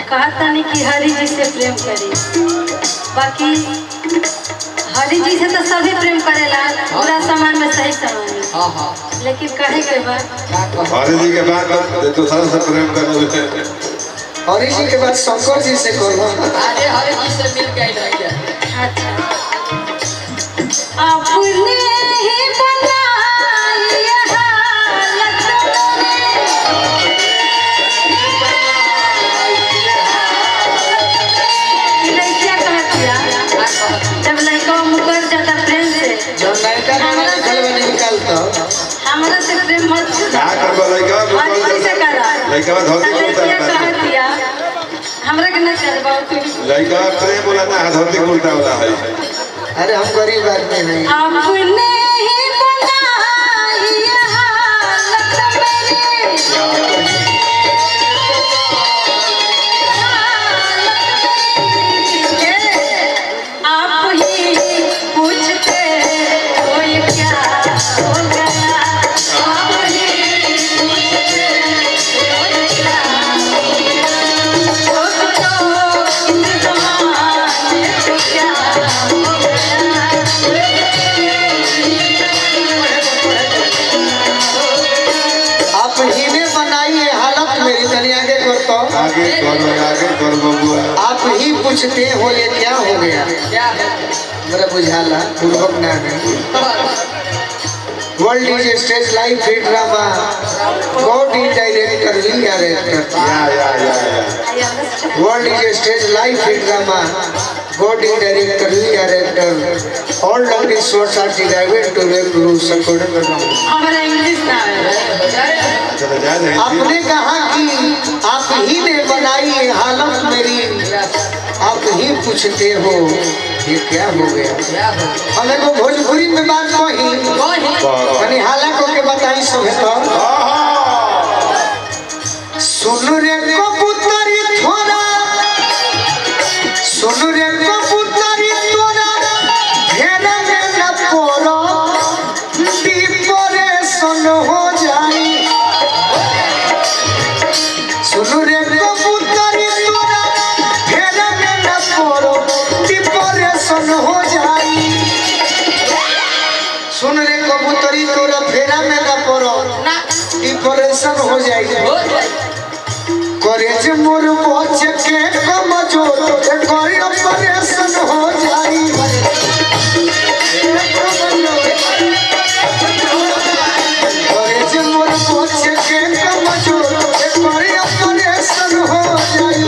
कहता नहीं कि हरि जी से प्रेम करी, बाकी हरि जी से तो सभी प्रेम करेला पूरा सामान में सही सामान में। लेकिन कहे के बाद हरि जी के बाद तो सारा प्रेम करना हरि जी के बाद शंकर जी से करो। अरे हरि जी से मिल के अच्छा अपने ही बनाई हालत लड़किया कहतिया जब लड़का मुकर जाता प्रेम से जब लड़का निकलता हमारा से प्रेम मत क्या करबो लड़का हरि जी से करा लड़का धोती कुर्ता कहतिया हमरा के न करबा लड़का प्रेम वाला ना धोती कुर्ता वाला है। अरे हम गरीब आदमी नहीं। अपने ही बनाई हालत मेरी, आप ही पूछते हो ये क्या हो गया, आप ही पूछते हो ये क्या हो गया, हो तो इस ज़माने को क्या हो गया। आप ही ने बनाई है हालत मेरी। तनी आगे करता आगे कर बबुआ। आप ही पूछते हो ये क्या हो गया। क्या है मेरा बुझाला पूर्वक ना है। World is stage live hit drama God is director ही director. World is stage live hit drama God is director ही director. All love is shorts are derived to rep rules according to हमारा English ना है। आपने कहा कि आप ही ने बनाई है हालत मेरी। आप ही पूछते हो ये क्या हो गया। हमें को भोजपुरी में बात कही यानी हालांकि के बताई सब तो सुन रे कबूतरी थोड़ा, सुन रे कबूतरी थोड़ा घेरा में न पड़ो डिप्रेशन हो जाई। सुन रे कबूतरी थोड़ा घेरा में न पड़ो डिप्रेशन हो जाई। सुन रे कबूतरी तोरा फेरा में न पड़ो डिप्रेशन हो जाई। करे जे मोर बच के कमजोर करे ऑपरेशन हो जाई। करे जे मोर बच के कमजोर करे ऑपरेशन हो जाई।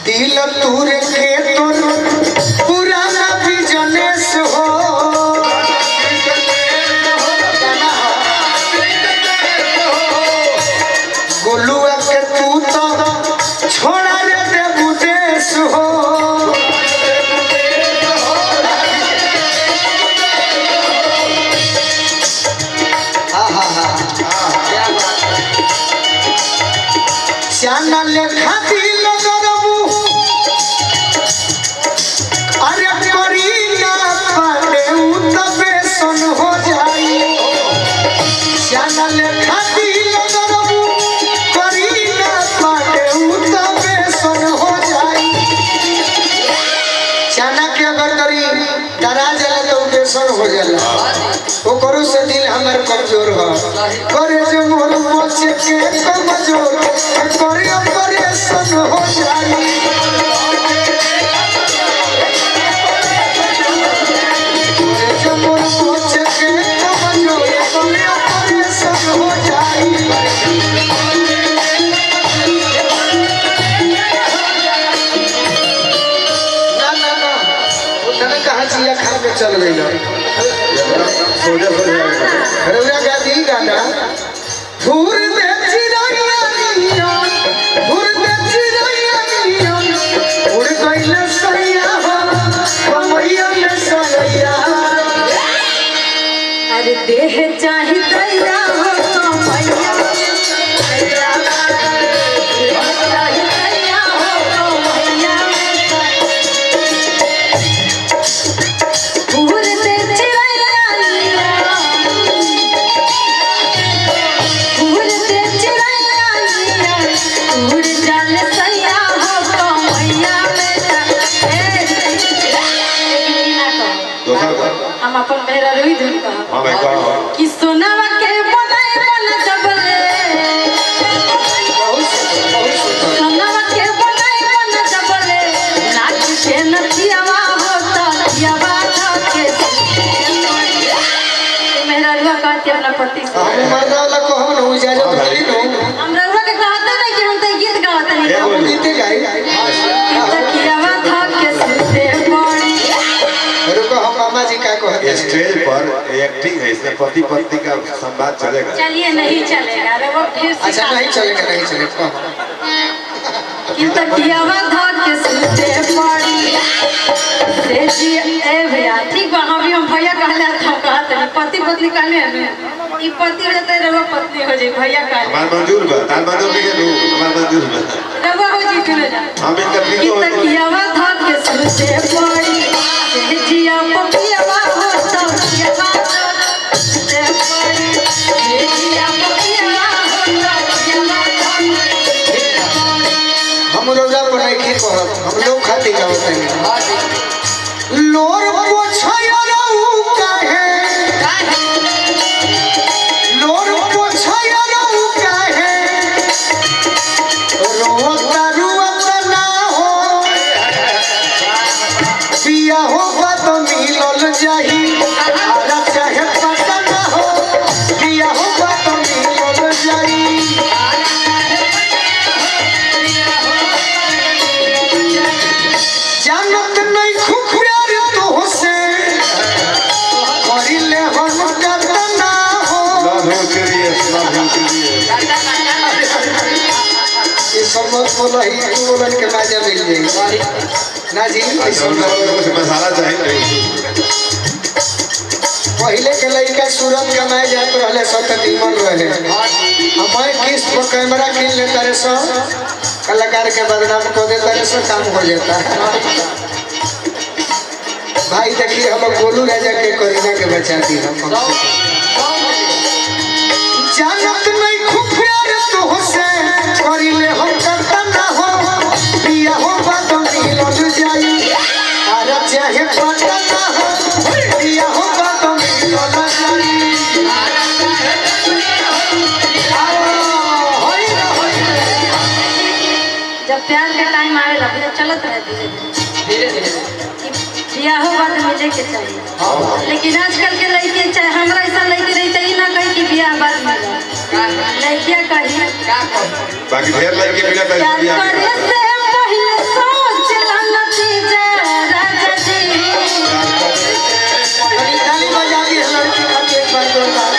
दिल तूर के तोर पुराना बिजनेस हो। गोलुआ के तू तो छोड़ा रे देबू देश हो। श्याना लेखा दिल गरबू अरे करी ना पाले उ तबे सन हो जाई। श्याना लेखा दिल गरबू करी ना पाले उ तबे सन हो जाई। श्याना के अगर करी डरा जाला तो बेसन हो जाला। वो करू से दिल हमार कमजोर हो। करे जो मोर बच के कमजोर करे ऑपरेशन हो जाई। करे जो मोर बच के कमजोर करे ऑपरेशन हो जाई। ना ना ना उतने कहा जिया खा के चल गई ना। सोजा रउरा गाती गाना फूल दे चिरैया निया, फूल दे चिरैया निया, उड़ गइल सैया हो कमैया में सैया। अरे देह चाही दैया हो मैया, दैया देह चाही दैया हो मैया। फूल दे चिरैया निया, हम अपन मेहरा रोई धुन कहा हां मैं कहा कि सोनावा के बनाए बन जबले सोनावा के बनाए बन जबले नाच के नचियावा होता दियावा के मेहरा रुआ कहते अपना पति से हम मरना वाला को हम न इजाजत मिली नो हम रुआ के कहते नहीं कि हम तो गीत गाते नहीं हम गीत गाई तकियावा था के सुते पड़ी रुको हम मामा जी का कहते हैं स्टेज पर एक्टिंग है इसमें पति पत्नी का संवाद चलेगा। चलिए नहीं चलेगा रे वो फिर अच्छा नहीं चलेगा कि तकियावा था के सुते पड़ी से जी ए भैया ठीक बा हम भी हम भैया कहले हम कहते नहीं पति पत्नी कहले हैं ई पति हो जाता है रे वो पत्नी हो जाए भैया कहले हमार मंजूर बा तार मंजूर नहीं के दू हमार मंजूर बा रे वो हो जी चले जा हम इनका कि प्लीज तकियावा था के सुते पड़ी से जिया पपियावा हो तो जियावा सुते पड़ी से जिया पपियावा हो तो जियावा हम रोजा को नहीं की कहब हम लोग खाती गावत हैं लोर पोछया रहू काहे लोर पोछया रहू काहे रोता रुता ना हो पिया हो बात मिलल जाही आरा चाहे पता ना हो पिया हो बात मिलल जाही जानत नहीं खूब प्यार तो से करिले हम करना हो love you serious love you serious ये सब मत बोलो ही बोलन के मजा मिल जाएगी ना जी ऐसा हम लोग को कुछ मसाला चाहिए पहले के लड़का सूरत कमाए जात रहले सब दीमन रहे हमारे किस्त पर कैमरा किन लेता रे सब कलाकार के बदनाम कर देता रे सब काम हो जाता है भाई देखिए हम गोलू राजा के करीना के बचा दी हम जानत नहीं खूब प्यार तो से करिले हम करता ना हो पिया हो बात मिलल जाई आरा चाहे पता ना हो पिया हो बात मिलल जाई जब प्यार का टाइम आवेला फिर चलत रहे धीरे बियाह हो बात मिले के चाहिए लेकिन आजकल के लड़के चाहे हमरा ऐसा लड़के रही तो ना कही कि बियाह बाद में लड़कियां कही बाकी ढेर लड़के बिना प्यार पैसे करे से पहले सोच ला नतीजा राजा जी ताली बजा दी लड़की खाती एक बार दो बार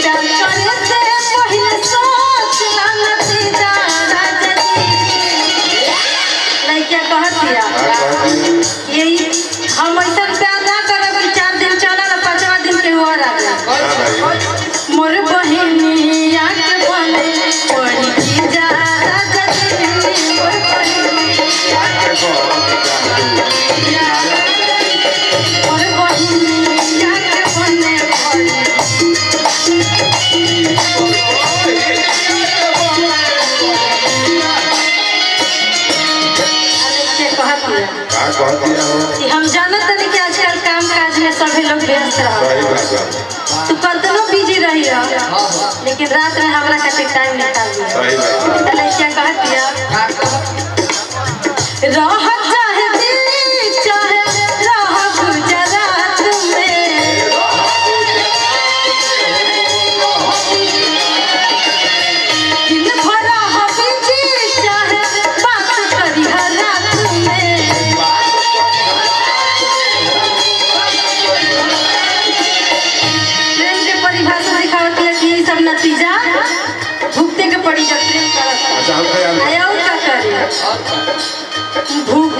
प्यार करे से पहले सोच ला नतीजा राजा जी लड़कियां कहतिया यही हम ऐसा प्यार ना करब कि 4 दिन चला 5वां दिन के हुआ रहा मोर बहिनिया के बने पड़ी की जा राजा जी मोर बहिनिया मोर बहिनिया के बने पड़ी के कहती है कि हम जानत नहीं कि आजकल काम काज में सभी लोग व्यस्त रह तू कतनो बिजी रही लेकिन रात में हमरा खातिर टाइम निकाल दिया लड़कियां कहती है रह चाहे दिल्ली चाहे रह गुजरात में दिन भर रह बिजी चाहे बात करी हर रात में प्रेम के परिभाषा दिखावती है कि ये सब नतीजा भुगते के पड़ी जब प्रेम करत अच्छा हम ख्याल आया का करे भूख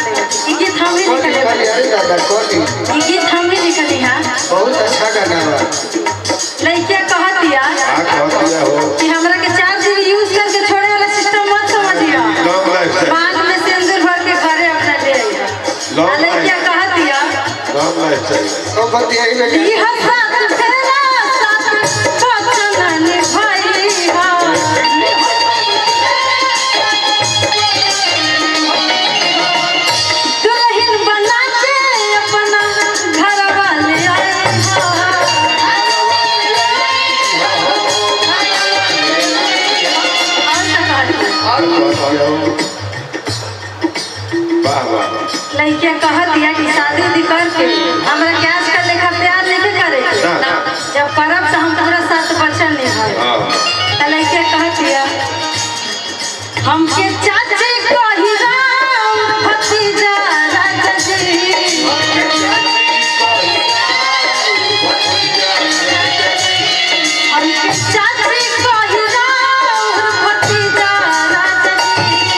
ले ई गीत हम ही लिखले अरे दादा कौन ई गीत हम ही लिखली हां बहुत अच्छा गाना बा। लइका कहतिया हो कि हमरा के 4 दिन यूज करके छोड़े वाला सिस्टम मत समझिया लॉन्ग लाइफ बाद में सिंदूर भर के घरे अपना ले आइया लइका कहतिया लॉन्ग लाइफ चाहिए तो बतिया ही लगे ई हसात फेरा साथ बचन निभाई हा दुल्हन बना के अपना घर वाले आए वाह वाह लइका कहतिया कि शादी उदी करके हमरा के आजकल लेखा प्यार नहीं करे जब करब तो हम पूरा साथ बचन निभाई हां त लइका कहतिया हमके चाची कही राम भतीजा राजा जी हमके चाची कही राम भतीजा राजा जी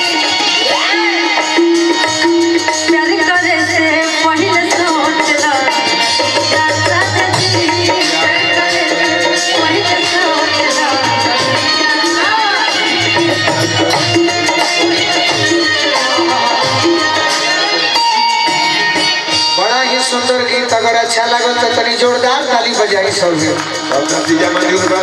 प्यार करे से पहले सोचला राजा जी प्यार करे से पहले सोचला बड़ा ही सुंदर गीत अगर अच्छा लगल तो तनी जोरदार ताली बजाई सब सब नतीजा मंजूर बा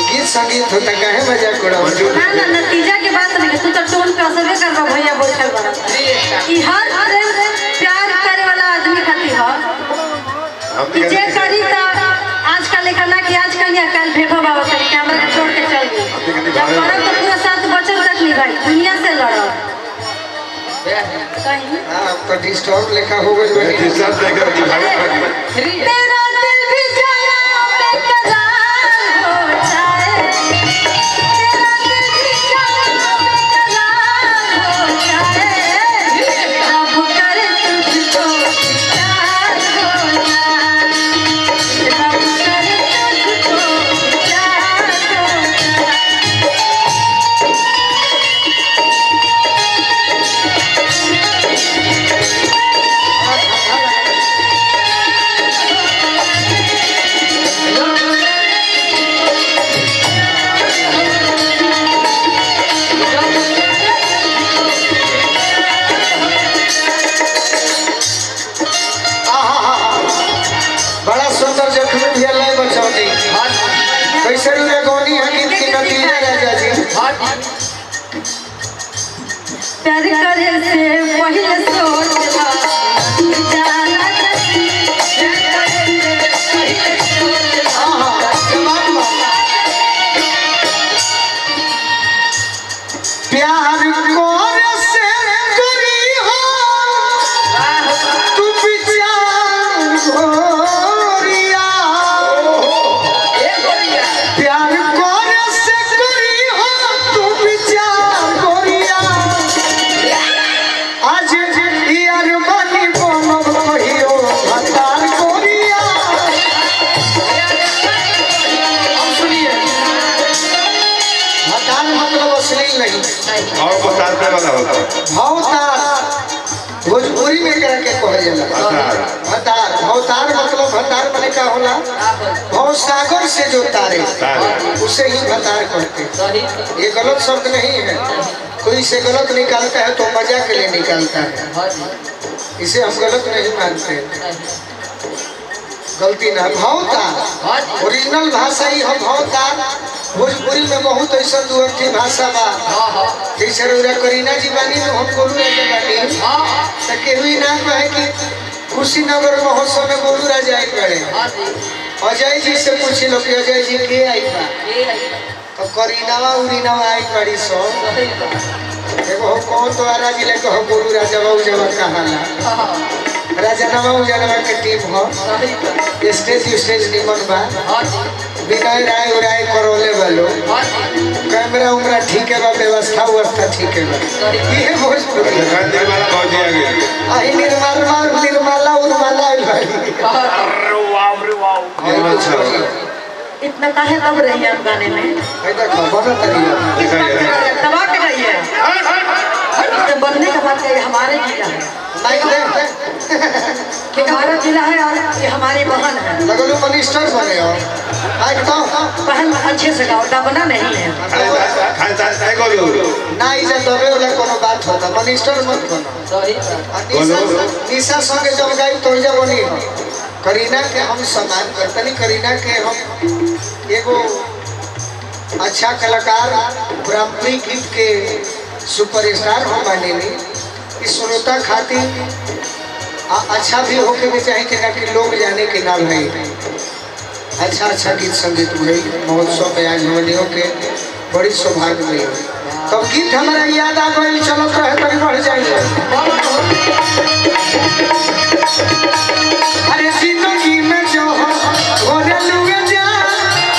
गीत संगीत होता काहे मजाक उड़ाओ ना ना नतीजा के बात नहीं तू तो टोन पे असर करबा भैया बैठल बड़ा ई हर प्यार करे वाला आदमी खातिर ह हम कि जे करी त आजकल लेखा ना कि आजकल या कल भेभा बाबा करी के हमरा के छोड़ के चल गई जब करब तो पूरा साथ बचन तक नहीं भाई दुनिया से लड़ब कहीं आपका डिस्टर्ब लिखा हो गई डिस्टर्ब लेकर दिखाई तेरा दिल भी जाना बेकरार हो जाए तेरा दिल भी जाना बेकरार हो जाए रब करे तुझको प्यार हो जाए रब करे तुझको प्यार हो जाए बड़ा सुंदर जख्मी भी अल्लाह बचाओ कैसे रुपये गौनी है गीत की नतीजा राजा जी प्यार करे से पहले सोचला जाना प्यार करे से पहले सोचला प्यार कौन से करी हो तू विचार गोरिया प्यार कौन से करी हो तू विचार गोरिया आज यार बनी बोलो कहियो भतार गोरिया भतार मतलब अश्लील नहीं और बताते वाला होता भवतार भोजपुरी में करा के कहल जाला भतार भवतार मतलब भतार माने का होला भव सागर से जो तारे उसे ही भतार कहते हैं ये गलत शब्द नहीं है कोई इसे गलत निकालता है तो मजा के लिए निकालता है इसे हम गलत नहीं मानते गलती ना भवतार ओरिजिनल भाषा ही हम भवतार भोजपुरी में बहुत ऐसा दुअर्थी भाषा बा जैसे रउरा करीना जी बानी तो हम गोलू राजा बानी तो केहू ना कहे कि कुशीनगर महोत्सव में गोलू राजा आई पड़े अजय जी से पूछी लो कि अजय जी के आई बा तो करीनावा उरीनावा आई पड़ी सो एगो कौन तो आरा जिले को गोलू राजा बाबू जब कहाला राजा नवा उजाला के टीम हो स्टेज निमन बा विनय राय उराय करोले वालो कैमरा उमरा ठीक है बा व्यवस्था ठीक है बा ये भोजपुरी निर्मला भौजी आ गई आई निर्मला उर्मला आई भाई इतना काहे दब रही है आप गाने में देखो बना तरीका दबा के रही है कि ये हमारे जिला है, माइक दे कि हमारा जिला है और ये हमारी बहन है। लगलू मिनिस्टर बने हो माइक तो बहन अच्छे से गाओ, दबना नहीं है। ना इज्जत देवे वाला कोनो बात होता मिनिस्टर मत बनो। सही निशा संगे जब गाई तो जब बनी करीना के हम सम्मान करतनी, करीना के हम एगो अच्छा कलाकार ग्रामी गीत के सुपरस्टार हम मानेनी। इस श्रोता खातिर अच्छा भी होके भी चाहिए कि लोग जाने के ना भाई अच्छा अच्छा गीत संगीत हुई महोत्सव में आज हमनियों के बड़ी सौभाग्य हुई। तब गीत हमारा याद आ गई चलत रहे तभी बढ़ जाएंगे। अरे जिंदगी में जो हो घोरे लुए जा,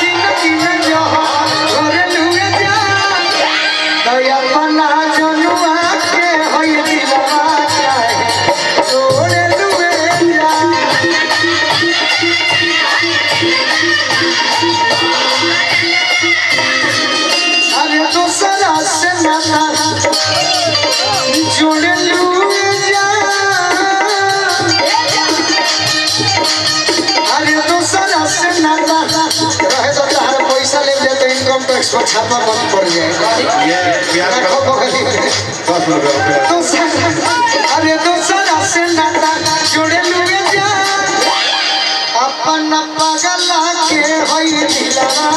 जिंदगी में जो हो घोरे लुए जा, तो अपना जनुआ के होई दिलवा चाहे घोरे लुए जा। अरे दूसरा से नाता जोड़े लुए जा, अरे दूसरा से नाता रहे तो तार पैसा ले जाए तो इनकम टैक्स पर छापा बंद पड़ जाए। रखो बगली में। अरे दूसरा से नाता जोड़े लुए जा, अपन पगला के होई दिलवा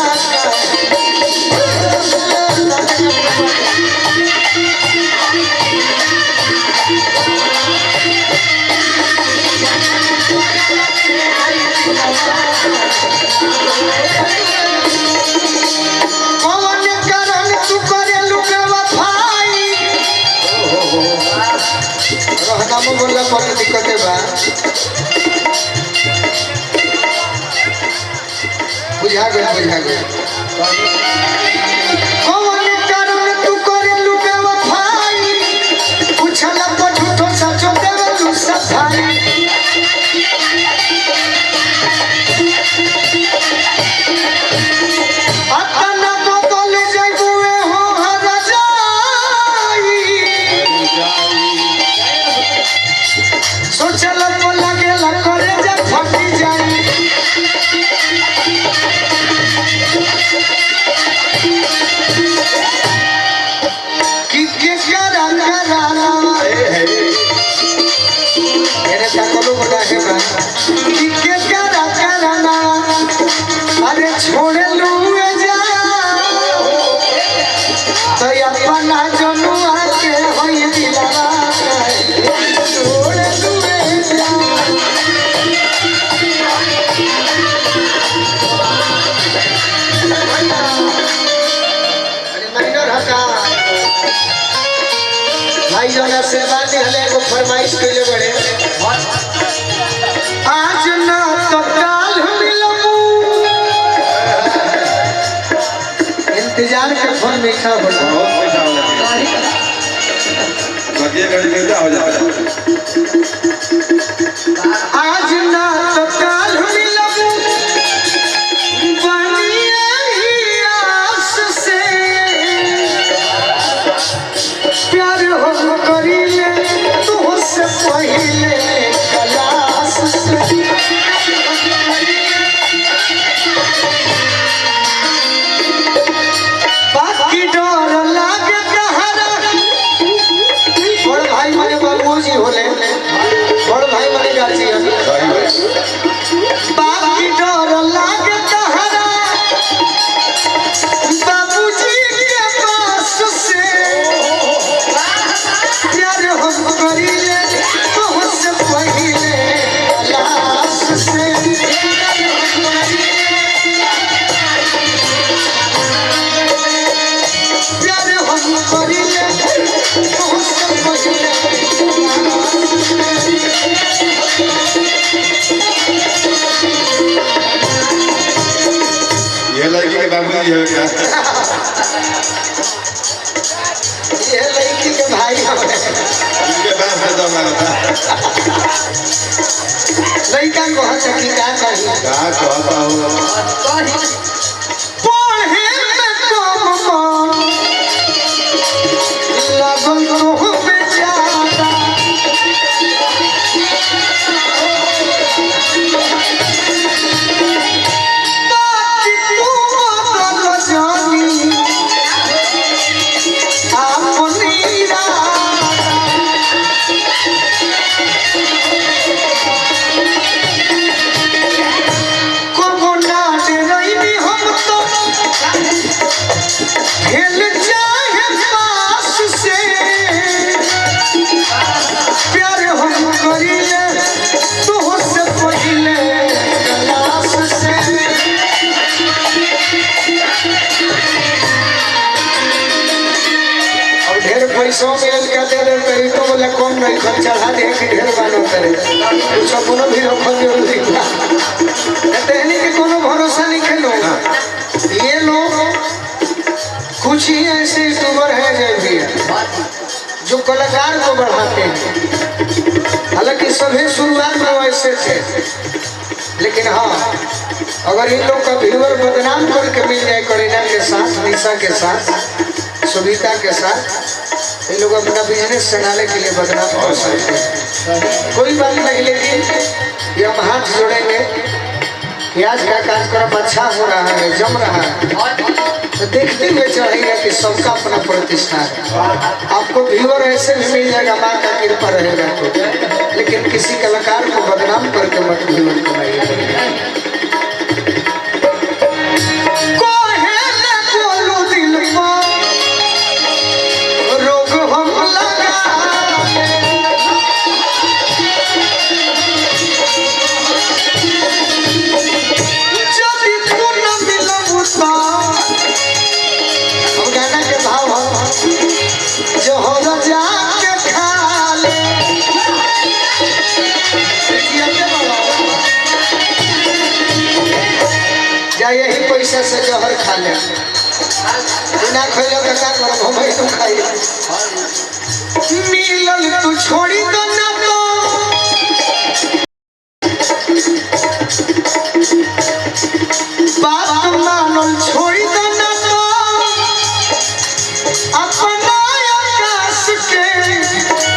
कौन कारण तू करे लुके वफाई। रहना में बोलला पर दिक्कत बा, बुझा गया बुझा गया। कौन कारण तू करे लुके वफाई, पूछला पठू तो सचो देवे तू सफाई। अपना बदल जाइबुए हो हरजाई, सोचल तो लागेला करे जे फटी जाई। कि के करा कराना मेरे ताकलो बड़ा है बा, कि के करा कराना, अरे छोड़े लुए जा, तो अपना जनुआ के होई दिलवा छोड़े लुए जा। अरे माइनर हका भाई जना से बात हले को फरमाइश कइले बड़े, आज ना तो काल मिलबू। इंतजार के फल मीठा होला। आज ना तो काल मिलबू, बनिया ही आस से प्यार हो करीले तुझसे पहले कलास से। बाकी डर लागे कहरा, बड़ भाई माने बाबूजी होले, बड़ भाई माने गार्जियन। बाकी डर लागे कहरा, बाबूजी के पास से प्यार हम करीले तुझसे पहले कलास से। प्यार हम करीले तुझसे पहले ये लड़की के बाबूजी हो क्या? ये लड़की के भाई हमें इनके बाप से दम लगता। लड़का को हंस की क्या कही क्या कहता हूँ? पढ़े में कम मन लगल तो बेचारा, 100 मिल का दे दे करी तो बोला कम नहीं खर्च चढ़ा दे कि ढेर बानो करे कुछ कोनो भी रखो जरूरी ना कहने के कोनो भरोसा नहीं खेलो ये लोग कुछ ही ऐसे यूट्यूबर हैं जय भैया जो कलाकार को बढ़ाते हैं। हालांकि सभी शुरुआत में वैसे थे, लेकिन हाँ अगर इन लोग का व्यूअर बदनाम करके मिल जाए करीना के साथ, निशा के साथ, सुनीता के साथ, ये लोग अपना बिजनेस चलाने के लिए बदनाम कर सकते हैं। कोई बात नहीं, लेकिन ये हम हाथ जोड़ेंगे कि आज का कार्यक्रम अच्छा हो रहा है, जम रहा है, तो देखते हुए चढ़ेगा कि सबका अपना प्रतिष्ठा है। आपको व्यूअर ऐसे भी मिल जाएगा, माँ का कृपा रहेगा तो, लेकिन किसी कलाकार को बदनाम करके मत व्यूअर बनाइए। यही पैसा से जहर खा ले, बिना खैले तो का करब, हम ही तो खाई। मिलल तू छोड़ी तो ना तो बात मानल छोड़ी तो ना तो अपना आकाश के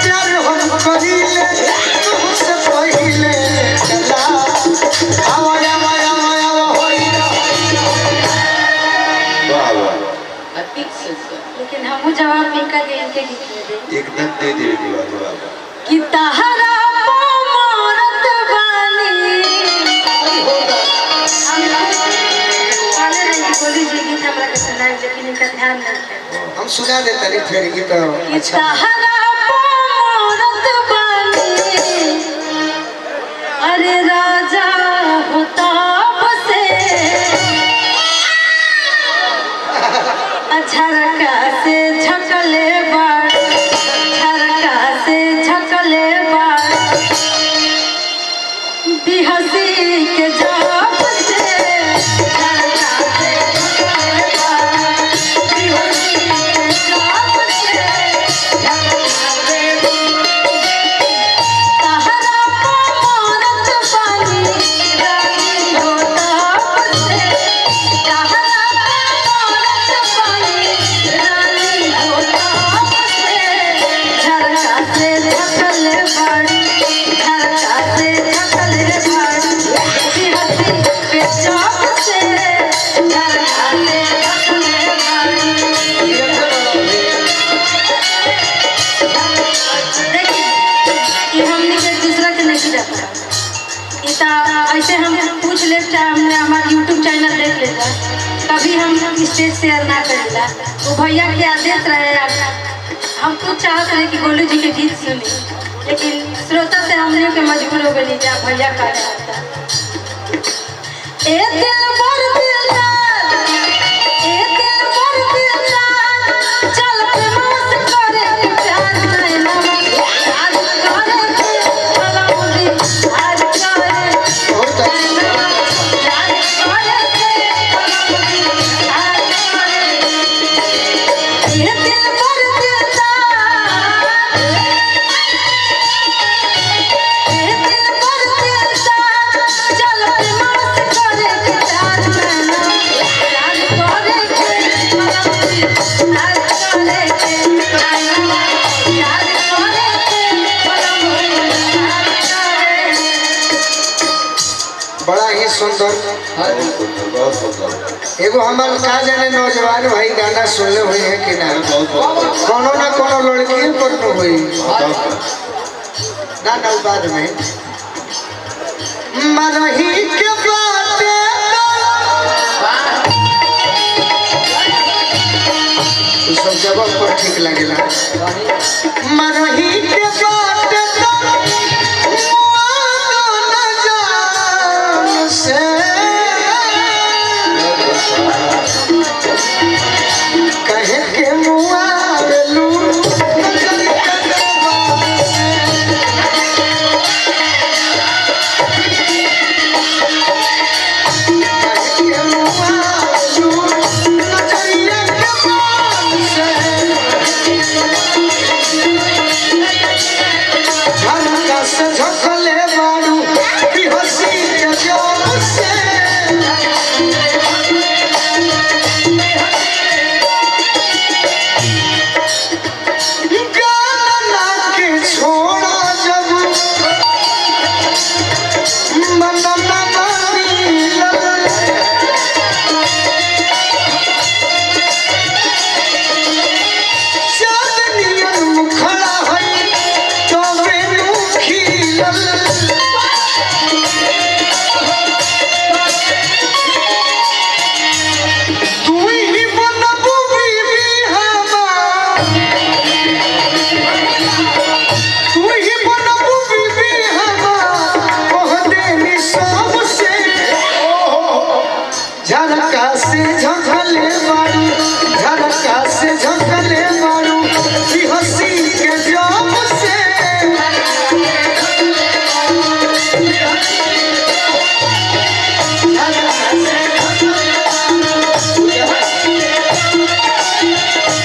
प्यार हम करीले तुमसे पहिले चला आवाया लेकिन हम जवाब निकल गए इनके गीत में दे एकदम दे दे जवाब कि तहरा मोरत बानी वाले रही बोली जी गीत हमरा के सुनाए, लेकिन इनका ध्यान नहीं। हम सुना देता नहीं फिर गीत अच्छा। तहरा मोरत बानी अरे राजा होता बसे झरका से झकले बाड़, झरका से झकले बाड़, बिहसी के जाप से झरका से झकले बाड़, बिहसी के जाप से झकले बाड़। तहरा मोरत बानी रानी होता बसे, तहरा ऐसे हम पूछ लेते हैं, हमने हमारा यूट्यूब चैनल देख लेता, कभी हम स्टेज शेयर ना करेला, वो भैया के आदेश रहे। हम खुद चाहते रहे कि गोलू जी के गीत सुनी, लेकिन श्रोता से हम लोग के मजबूर हो गए भैया का चाहता। ए दिल भर दिलदार, ए दिल भर दिलदार, चल प्रेम से करे प्यार नहीं ना याद करे भला मुझे याद करे बहुत अच्छा। याद करे भला मुझे याद करे। ए दिल भर दिलदार, ए दिल भर दिलदार, चल प्रेम से करे प्यार नहीं ना याद करे भला मुझे याद करे याद करे भला मुझे याद करे। बड़ा ही सुंदर। बहुत सुंदर। एगो हमारे का जाने नौजवान भाई गाना सुनले हुए हैं कि ना, कोनो ना कोनो लड़की पर न हुई ना ना बाद में मरही के बाटे तो सब जगह पर ठीक लगेला। मरही के बाटे